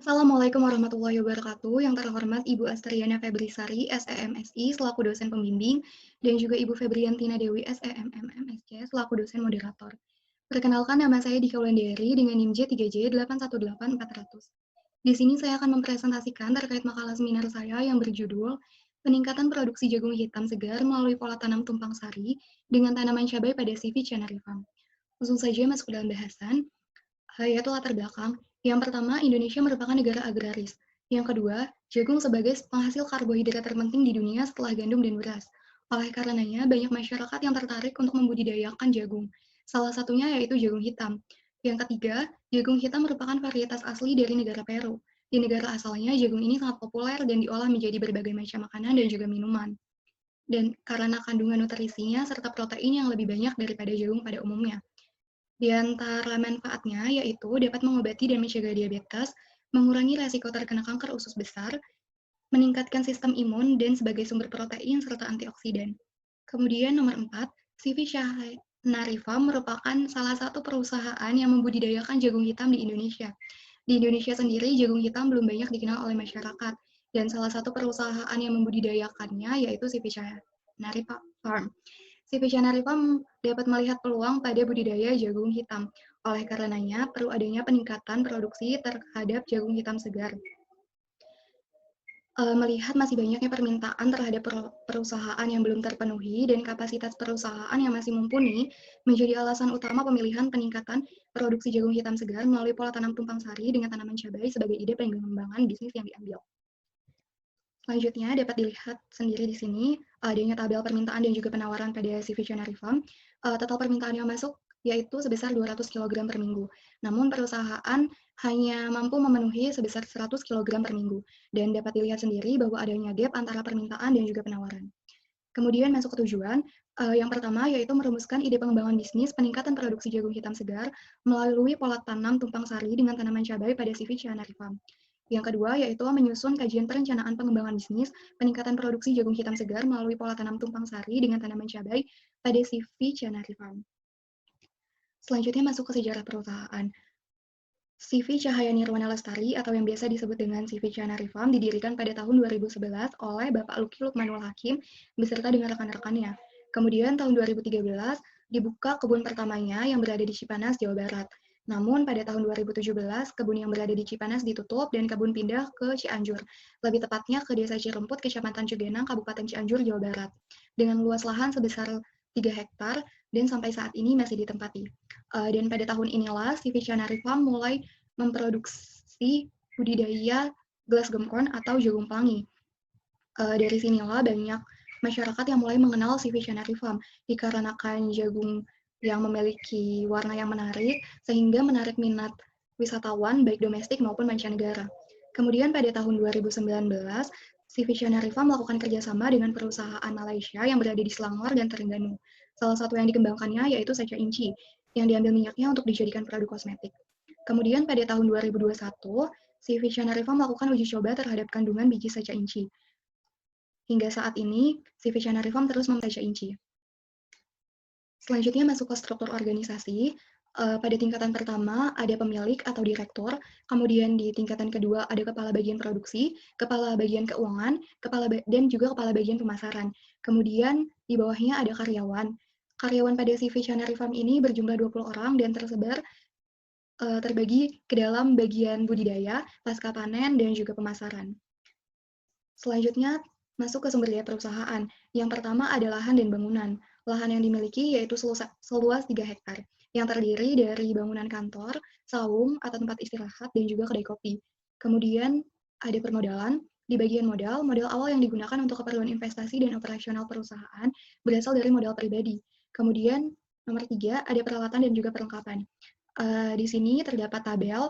Assalamualaikum warahmatullahi wabarakatuh. Yang terhormat Ibu Astriana Febrisari, SEMSI, selaku dosen pembimbing, dan juga Ibu Febriantina Dewi, SEMMMSC, selaku dosen moderator. Perkenalkan, nama saya Dika Wulandari dengan NIM J3J8188400. Di sini saya akan mempresentasikan terkait makalah seminar saya yang berjudul Peningkatan Produksi Jagung Hitam Segar Melalui Pola Tanam Tumpang Sari dengan Tanaman Cabai pada CV Canary Farm. Langsung saja masuk ke dalam bahasan. Yaitu latar belakang. Yang pertama, Indonesia merupakan negara agraris. Yang kedua, jagung sebagai penghasil karbohidrat terpenting di dunia setelah gandum dan beras. Oleh karenanya, banyak masyarakat yang tertarik untuk membudidayakan jagung. Salah satunya yaitu jagung hitam. Yang ketiga, jagung hitam merupakan varietas asli dari negara Peru. Di negara asalnya, jagung ini sangat populer dan diolah menjadi berbagai macam makanan dan juga minuman. Dan karena kandungan nutrisinya serta protein yang lebih banyak daripada jagung pada umumnya. Di antara manfaatnya yaitu dapat mengobati dan mencegah diabetes, mengurangi resiko terkena kanker usus besar, meningkatkan sistem imun, dan sebagai sumber protein serta antioksidan. Kemudian nomor 4, CV Shahnari Farm merupakan salah satu perusahaan yang membudidayakan jagung hitam di Indonesia. Di Indonesia sendiri, jagung hitam belum banyak dikenal oleh masyarakat, dan salah satu perusahaan yang membudidayakannya yaitu CV Shahnari Farm. Si Visionary Farm dapat melihat peluang pada budidaya jagung hitam. Oleh karenanya, perlu adanya peningkatan produksi terhadap jagung hitam segar. Melihat masih banyaknya permintaan terhadap perusahaan yang belum terpenuhi dan kapasitas perusahaan yang masih mumpuni, menjadi alasan utama pemilihan peningkatan produksi jagung hitam segar melalui pola tanam tumpang sari dengan tanaman cabai sebagai ide pengembangan bisnis yang diambil. Selanjutnya dapat dilihat sendiri di sini adanya tabel permintaan dan juga penawaran pada si Visionary Farm. Total permintaan yang masuk yaitu sebesar 200 kg per minggu. Namun perusahaan hanya mampu memenuhi sebesar 100 kg per minggu. Dan dapat dilihat sendiri bahwa adanya gap antara permintaan dan juga penawaran. Kemudian masuk ke tujuan, yang pertama yaitu merumuskan ide pengembangan bisnis peningkatan produksi jagung hitam segar melalui pola tanam tumpang sari dengan tanaman cabai pada CV Cianari Farm. Yang kedua yaitu menyusun kajian perencanaan pengembangan bisnis peningkatan produksi jagung hitam segar melalui pola tanam tumpang sari dengan tanaman cabai pada CV Cianari Farm. Selanjutnya masuk ke sejarah perusahaan. CV Cahaya Nirwana Lestari atau yang biasa disebut dengan CV Canary Farm didirikan pada tahun 2011 oleh Bapak Luki Lukmanul Hakim beserta dengan rekan-rekannya. Kemudian tahun 2013 dibuka kebun pertamanya yang berada di Cipanas, Jawa Barat. Namun pada tahun 2017 kebun yang berada di Cipanas ditutup dan kebun pindah ke Cianjur. Lebih tepatnya ke Desa Cirumput, Kecamatan Cugenang, Kabupaten Cianjur, Jawa Barat. Dengan luas lahan sebesar 3 hektar dan sampai saat ini masih ditempati. Dan pada tahun inilah si Visionary Farm mulai memproduksi budidaya gelas gemcorn atau jagung pelangi. Dari sinilah banyak masyarakat yang mulai mengenal si Visionary Farm dikarenakan jagung yang memiliki warna yang menarik sehingga menarik minat wisatawan baik domestik maupun mancanegara. Kemudian pada tahun 2019, si Visionary Farm melakukan kerjasama dengan perusahaan Malaysia yang berada di Selangor dan Terengganu. Salah satu yang dikembangkannya yaitu Sacha Inci, yang diambil minyaknya untuk dijadikan produk kosmetik. Kemudian pada tahun 2021, si Visionary Farm melakukan uji coba terhadap kandungan biji Sacha Inci. Hingga saat ini, si Visionary Farm terus membaca Inci. Selanjutnya masuk ke struktur organisasi. Pada tingkatan pertama ada pemilik atau direktur, kemudian di tingkatan kedua ada kepala bagian produksi, kepala bagian keuangan, dan juga kepala bagian pemasaran. Kemudian di bawahnya ada karyawan. Karyawan pada si Visionary Farm ini berjumlah 20 orang dan terbagi ke dalam bagian budidaya, pasca panen, dan juga pemasaran. Selanjutnya masuk ke sumber daya perusahaan. Yang pertama ada lahan dan bangunan. Lahan yang dimiliki yaitu seluas 3 hektar, yang terdiri dari bangunan kantor, saung atau tempat istirahat, dan juga kedai kopi. Kemudian ada permodalan. Di bagian modal, modal awal yang digunakan untuk keperluan investasi dan operasional perusahaan berasal dari modal pribadi. Kemudian nomor 3 ada peralatan dan juga perlengkapan. Di sini terdapat tabel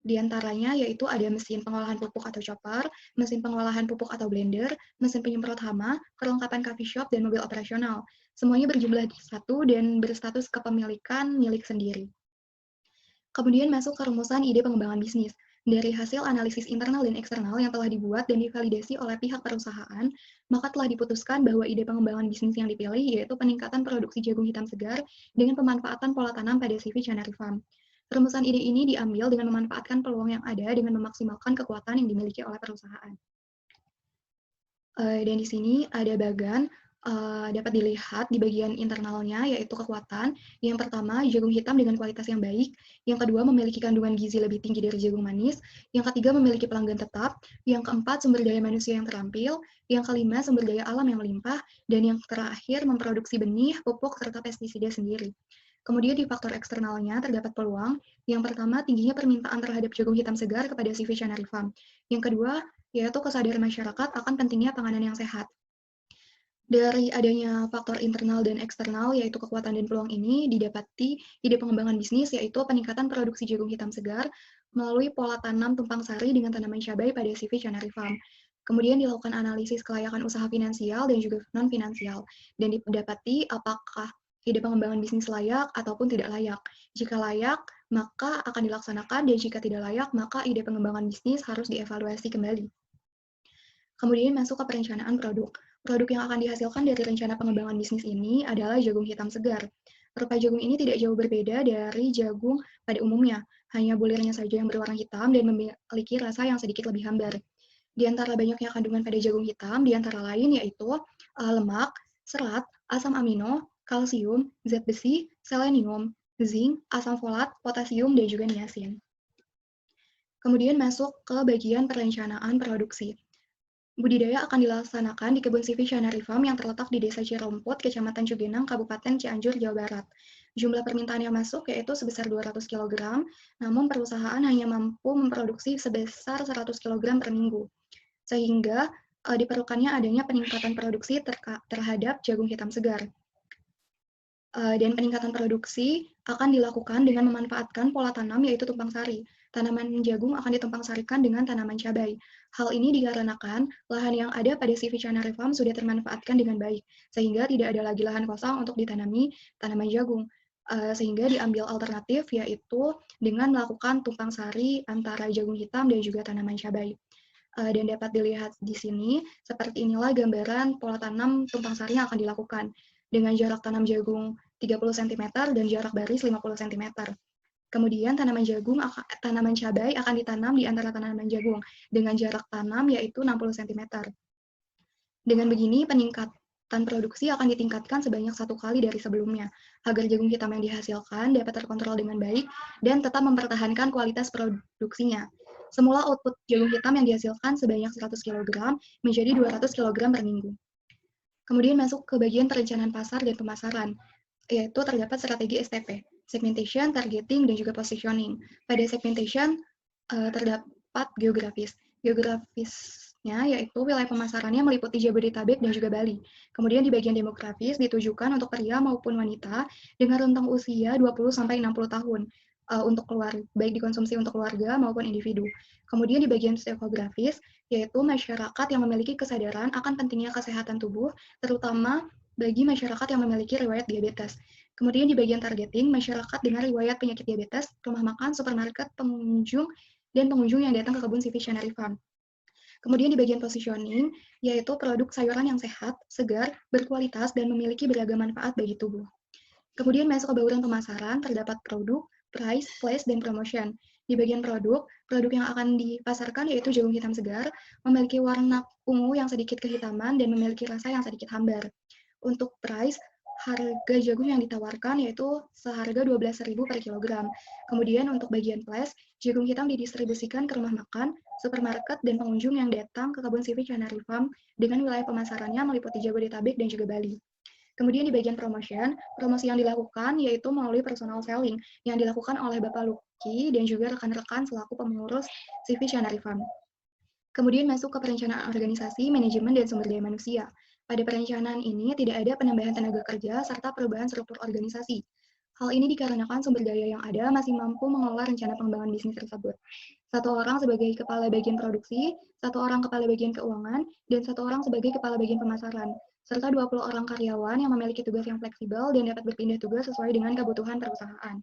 di antaranya yaitu ada mesin pengolahan pupuk atau chopper, mesin pengolahan pupuk atau blender, mesin penyemprot hama, perlengkapan coffee shop, dan mobil operasional. Semuanya berjumlah 1 dan berstatus kepemilikan milik sendiri. Kemudian masuk ke rumusan ide pengembangan bisnis. Dari hasil analisis internal dan eksternal yang telah dibuat dan divalidasi oleh pihak perusahaan, maka telah diputuskan bahwa ide pengembangan bisnis yang dipilih yaitu peningkatan produksi jagung hitam segar dengan pemanfaatan pola tanam pada CV Canary Farm. Rumusan ide ini diambil dengan memanfaatkan peluang yang ada dengan memaksimalkan kekuatan yang dimiliki oleh perusahaan. Dan di sini ada bagan dapat dilihat di bagian internalnya, yaitu kekuatan. Yang pertama, jagung hitam dengan kualitas yang baik. Yang kedua, memiliki kandungan gizi lebih tinggi dari jagung manis. Yang ketiga, memiliki pelanggan tetap. Yang keempat, sumber daya manusia yang terampil. Yang kelima, sumber daya alam yang melimpah. Dan yang terakhir, memproduksi benih, pupuk, serta pestisida sendiri. Kemudian di faktor eksternalnya terdapat peluang. Yang pertama, tingginya permintaan terhadap jagung hitam segar kepada CV Canary Farm. Yang kedua, yaitu kesadaran masyarakat akan pentingnya panganan yang sehat. Dari adanya faktor internal dan eksternal, yaitu kekuatan dan peluang ini, didapati ide pengembangan bisnis, yaitu peningkatan produksi jagung hitam segar melalui pola tanam tumpang sari dengan tanaman cabai pada CV Canary Farm. Kemudian dilakukan analisis kelayakan usaha finansial dan juga non-finansial, dan didapati apakah ide pengembangan bisnis layak ataupun tidak layak. Jika layak, maka akan dilaksanakan, dan jika tidak layak, maka ide pengembangan bisnis harus dievaluasi kembali. Kemudian masuk ke perencanaan produk. Produk yang akan dihasilkan dari rencana pengembangan bisnis ini adalah jagung hitam segar. Rupa jagung ini tidak jauh berbeda dari jagung pada umumnya, hanya bulirnya saja yang berwarna hitam dan memiliki rasa yang sedikit lebih hambar. Di antara banyaknya kandungan pada jagung hitam, di antara lain yaitu lemak, serat, asam amino, kalsium, zat besi, selenium, zinc, asam folat, potasium, dan juga niacin. Kemudian masuk ke bagian perencanaan produksi. Budidaya akan dilaksanakan di kebun CV Canary Farm yang terletak di Desa Cirompot, Kecamatan Cugenang, Kabupaten Cianjur, Jawa Barat. Jumlah permintaan yang masuk yaitu sebesar 200 kg, namun perusahaan hanya mampu memproduksi sebesar 100 kg per minggu. Sehingga diperlukannya adanya peningkatan produksi terhadap jagung hitam segar. Dan peningkatan produksi akan dilakukan dengan memanfaatkan pola tanam yaitu tumpang sari. Tanaman jagung akan ditumpang sarikan dengan tanaman cabai. Hal ini dikarenakan lahan yang ada pada CV Canary Farm sudah termanfaatkan dengan baik, sehingga tidak ada lagi lahan kosong untuk ditanami tanaman jagung. Sehingga diambil alternatif yaitu dengan melakukan tumpang sari antara jagung hitam dan juga tanaman cabai. Dan dapat dilihat di sini, seperti inilah gambaran pola tanam tumpang sari yang akan dilakukan dengan jarak tanam jagung 30 cm dan jarak baris 50 cm. Kemudian tanaman cabai akan ditanam di antara tanaman jagung dengan jarak tanam yaitu 60 cm. Dengan begini, peningkatan produksi akan ditingkatkan sebanyak 1 kali dari sebelumnya, agar jagung hitam yang dihasilkan dapat terkontrol dengan baik dan tetap mempertahankan kualitas produksinya. Semula output jagung hitam yang dihasilkan sebanyak 100 kg menjadi 200 kg per minggu. Kemudian masuk ke bagian perencanaan pasar dan pemasaran, yaitu terdapat strategi STP, segmentation, targeting, dan juga positioning. Pada segmentation terdapat geografis. Geografisnya yaitu wilayah pemasarannya meliputi Jabodetabek dan juga Bali. Kemudian di bagian demografis ditujukan untuk pria maupun wanita dengan rentang usia 20-60 tahun untuk keluarga, baik dikonsumsi untuk keluarga maupun individu. Kemudian di bagian psikografis yaitu masyarakat yang memiliki kesadaran akan pentingnya kesehatan tubuh, terutama bagi masyarakat yang memiliki riwayat diabetes. Kemudian di bagian targeting, masyarakat dengan riwayat penyakit diabetes, rumah makan, supermarket, pengunjung, dan pengunjung yang datang ke kebun CV Canary Farm. Kemudian di bagian positioning, yaitu produk sayuran yang sehat, segar, berkualitas, dan memiliki beragam manfaat bagi tubuh. Kemudian masuk ke bauran pemasaran, terdapat produk, price, place, dan promotion. Di bagian produk yang akan dipasarkan yaitu jagung hitam segar, memiliki warna ungu yang sedikit kehitaman, dan memiliki rasa yang sedikit hambar. Untuk price, harga jagung yang ditawarkan yaitu seharga 12.000 per kilogram. Kemudian untuk bagian place, jagung hitam didistribusikan ke rumah makan, supermarket, dan pengunjung yang datang ke kebun CV Canary Farm dengan wilayah pemasarannya meliputi Jabodetabek dan juga Bali. Kemudian di bagian promotion, promosi yang dilakukan yaitu melalui personal selling yang dilakukan oleh Bapak Luki dan juga rekan-rekan selaku pengurus CV Canary Farm. Kemudian masuk ke perencanaan organisasi, manajemen, dan sumber daya manusia. Pada perencanaan ini tidak ada penambahan tenaga kerja serta perubahan struktur organisasi. Hal ini dikarenakan sumber daya yang ada masih mampu mengelola rencana pengembangan bisnis tersebut. 1 orang sebagai kepala bagian produksi, 1 orang kepala bagian keuangan, dan 1 orang sebagai kepala bagian pemasaran, serta 20 orang karyawan yang memiliki tugas yang fleksibel dan dapat berpindah tugas sesuai dengan kebutuhan perusahaan.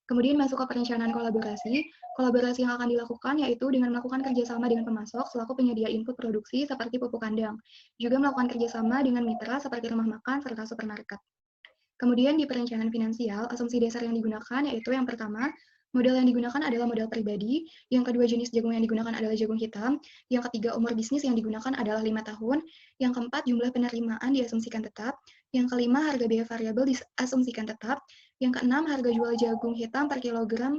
Kemudian masuk ke perencanaan kolaborasi. Kolaborasi yang akan dilakukan yaitu dengan melakukan kerjasama dengan pemasok selaku penyedia input produksi seperti pupuk kandang. Juga melakukan kerjasama dengan mitra seperti rumah makan serta supermarket. Kemudian di perencanaan finansial, asumsi dasar yang digunakan yaitu yang pertama, Modal yang digunakan adalah modal pribadi, yang kedua jenis jagung yang digunakan adalah jagung hitam, yang ketiga umur bisnis yang digunakan adalah 5 tahun, yang keempat jumlah penerimaan diasumsikan tetap, yang kelima harga biaya variabel diasumsikan tetap, yang keenam harga jual jagung hitam per kilogram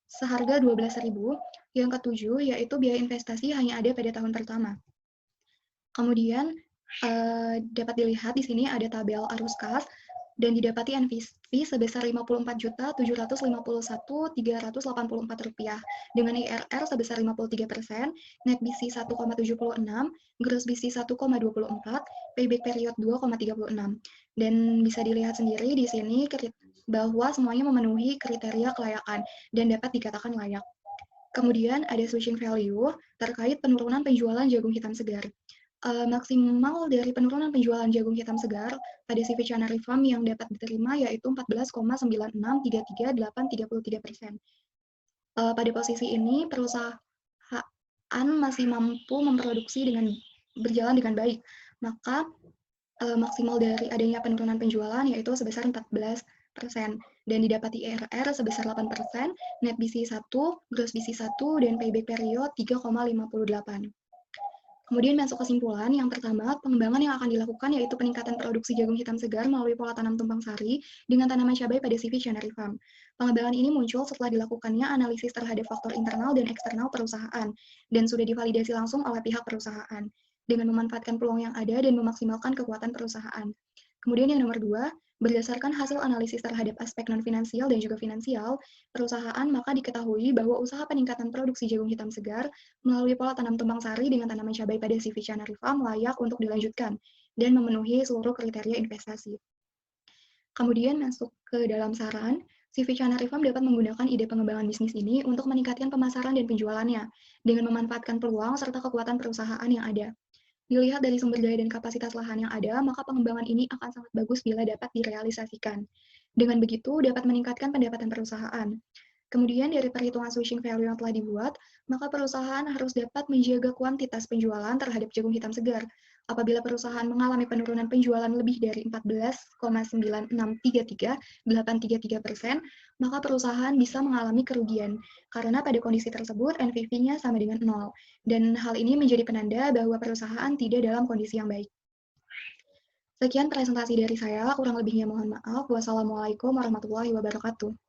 seharga 12.000, yang ketujuh yaitu biaya investasi hanya ada pada tahun pertama. Kemudian dapat dilihat di sini ada tabel arus kas dan didapati NPV sebesar Rp54.351.384 dengan IRR sebesar 53%, net BC 1,76, gross BC 1,24, payback period 2,36. Dan bisa dilihat sendiri di sini bahwa semuanya memenuhi kriteria kelayakan dan dapat dikatakan layak. Kemudian ada switching value terkait penurunan penjualan jagung hitam segar. Maksimal dari penurunan penjualan jagung hitam segar pada CV Canary Farm yang dapat diterima yaitu 14,9633833%. Pada posisi ini, perusahaan masih mampu memproduksi dengan berjalan dengan baik, maka maksimal dari adanya penurunan penjualan yaitu sebesar 14% dan didapati IRR sebesar 8%, net BC 1, gross BC 1, dan payback period 3,58. Kemudian masuk kesimpulan, yang pertama, pengembangan yang akan dilakukan yaitu peningkatan produksi jagung hitam segar melalui pola tanam tumpang sari dengan tanaman cabai pada CV Canary Farm. Pengembangan ini muncul setelah dilakukannya analisis terhadap faktor internal dan eksternal perusahaan, dan sudah divalidasi langsung oleh pihak perusahaan, dengan memanfaatkan peluang yang ada dan memaksimalkan kekuatan perusahaan. Kemudian yang nomor dua, berdasarkan hasil analisis terhadap aspek non-finansial dan juga finansial, perusahaan maka diketahui bahwa usaha peningkatan produksi jagung hitam segar melalui pola tanam tumpang sari dengan tanaman cabai pada CV Canary Farm layak untuk dilanjutkan dan memenuhi seluruh kriteria investasi. Kemudian masuk ke dalam saran, CV Canary Farm dapat menggunakan ide pengembangan bisnis ini untuk meningkatkan pemasaran dan penjualannya dengan memanfaatkan peluang serta kekuatan perusahaan yang ada. Dilihat dari sumber daya dan kapasitas lahan yang ada, maka pengembangan ini akan sangat bagus bila dapat direalisasikan. Dengan begitu, dapat meningkatkan pendapatan perusahaan. Kemudian dari perhitungan switching value yang telah dibuat, maka perusahaan harus dapat menjaga kuantitas penjualan terhadap jagung hitam segar. Apabila perusahaan mengalami penurunan penjualan lebih dari 14,9633,833%, maka perusahaan bisa mengalami kerugian, karena pada kondisi tersebut NPV-nya sama dengan 0, dan hal ini menjadi penanda bahwa perusahaan tidak dalam kondisi yang baik. Sekian presentasi dari saya, kurang lebihnya mohon maaf. Wassalamualaikum warahmatullahi wabarakatuh.